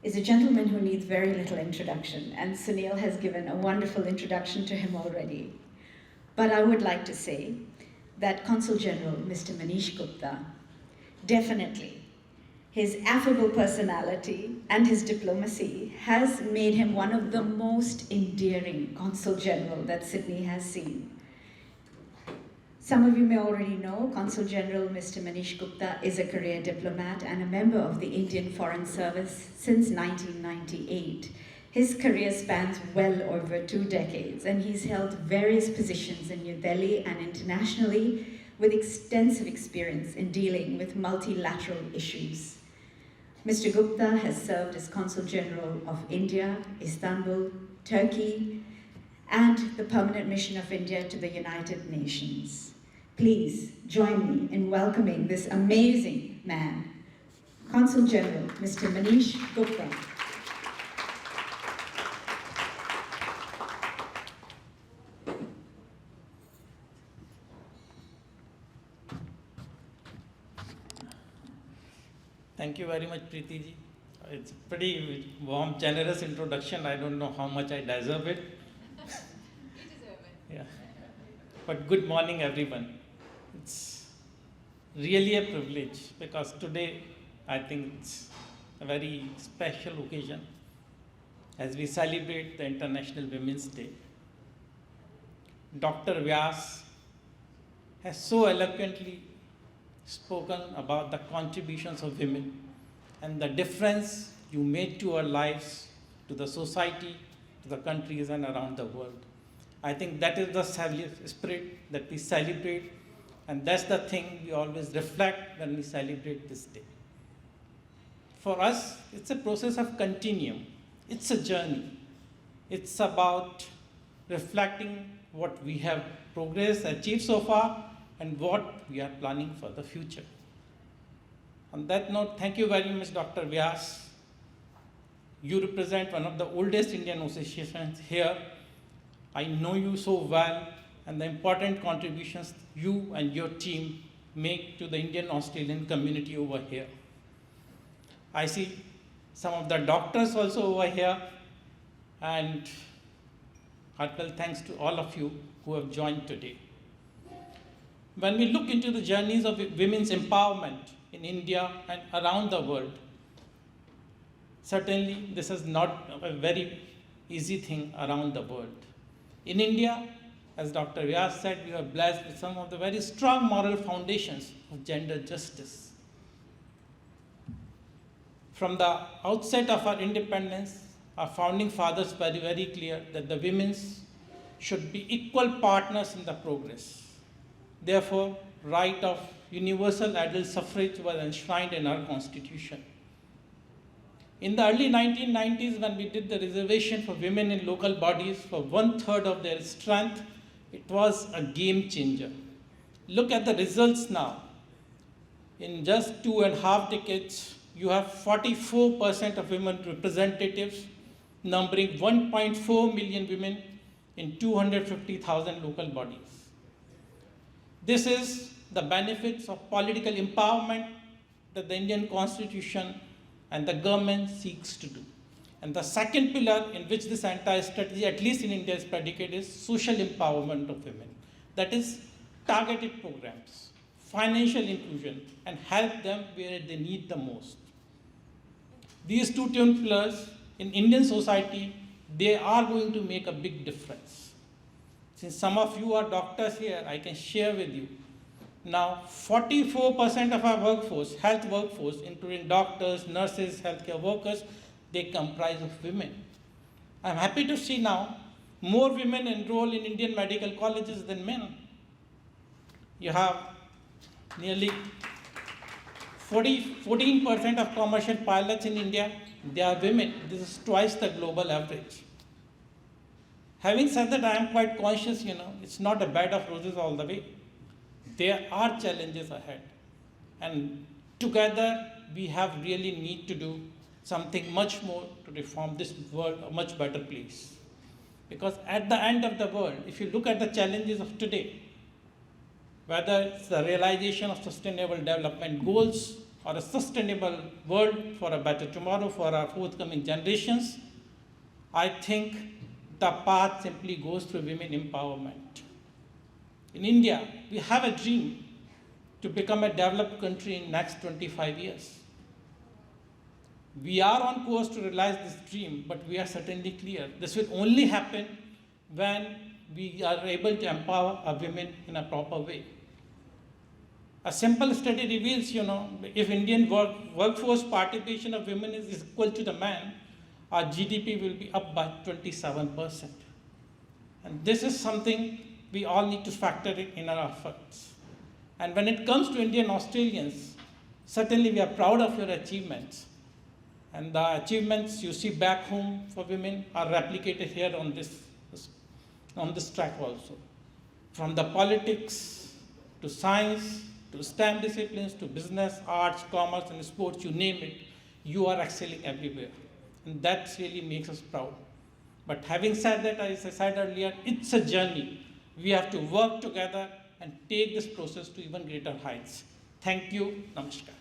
is a gentleman who needs very little introduction, and Sunil has given a wonderful introduction to him already. But I would like to say that Consul General, Mr. Manish Gupta, definitely, his affable personality and his diplomacy has made him one of the most endearing Consul General that Sydney has seen. Some of you may already know, Consul General Mr. Manish Gupta is a career diplomat and a member of the Indian Foreign Service since 1998. His career spans well over 2 decades, and he's held various positions in New Delhi and internationally with extensive experience in dealing with multilateral issues. Mr. Gupta has served as Consul General of India, Istanbul, Turkey, and the Permanent Mission of India to the United Nations. Please join me in welcoming this amazing man, Consul General Mr. Manish Gupta. Thank you very much, Preeti ji. It's a pretty warm, generous introduction. I don't know how much I deserve it. You deserve it. Yeah. But good morning, everyone. It's really a privilege because today I think it's a very special occasion as we celebrate the International Women's Day. Dr. Vyas has so eloquently spoken about the contributions of women and the difference you made to our lives, to the society, to the countries and around the world. I think that is the spirit that we celebrate, and that's the thing we always reflect when we celebrate this day. For us, it's a process of continuum. It's a journey. It's about reflecting what we have progressed, achieved so far, and what we are planning for the future. On that note, thank you very much, Dr. Vyas. You represent one of the oldest Indian associations here. I know you so well and the important contributions you and your team make to the Indian Australian community over here. I see some of the doctors also over here, and heartfelt thanks to all of you who have joined today. When we look into the journeys of women's empowerment in India and around the world, certainly this is not a very easy thing around the world. In India, as Dr. Vyas said, we are blessed with some of the very strong moral foundations of gender justice. From the outset of our independence, our founding fathers were very clear that the women should be equal partners in the progress. Therefore, right of universal adult suffrage was enshrined in our constitution. In the early 1990s, when we did the reservation for women in local bodies for 1/3 of their strength, it was a game changer. Look at the results now. In just 2.5 decades, you have 44% of women representatives, numbering 1.4 million women in 250,000 local bodies. This is the benefits of political empowerment that the Indian Constitution and the government seeks to do. And the second pillar in which this entire strategy, at least in India, is predicated is social empowerment of women. That is targeted programs, financial inclusion, and help them where they need the most. These two twin pillars in Indian society, they are going to make a big difference. Since some of you are doctors here, I can share with you. Now, 44% of our workforce, health workforce, including doctors, nurses, healthcare workers, they comprise of women. I'm happy to see now more women enroll in Indian medical colleges than men. You have nearly 14% of commercial pilots in India, they are women. This is twice the global average. Having said that, I am quite conscious, it's not a bed of roses all the way. There are challenges ahead. And together, we have really need to do something much more to reform this world a much better place. Because at the end of the world, if you look at the challenges of today, whether it's the realization of sustainable development goals or a sustainable world for a better tomorrow for our forthcoming generations, I think the path simply goes through women empowerment. In India, we have a dream to become a developed country in next 25 years. We are on course to realize this dream, but we are certainly clear this will only happen when we are able to empower our women in a proper way. A simple study reveals, if Indian workforce participation of women is equal to the man, our GDP will be up by 27%. And this is something we all need to factor in our efforts. And when it comes to Indian Australians, certainly we are proud of your achievements. And the achievements you see back home for women are replicated here on this track also. From the politics to science, to STEM disciplines, to business, arts, commerce, and sports, you name it, you are excelling everywhere. And that really makes us proud. But having said that, as I said earlier, it's a journey. We have to work together and take this process to even greater heights. Thank you. Namaskar.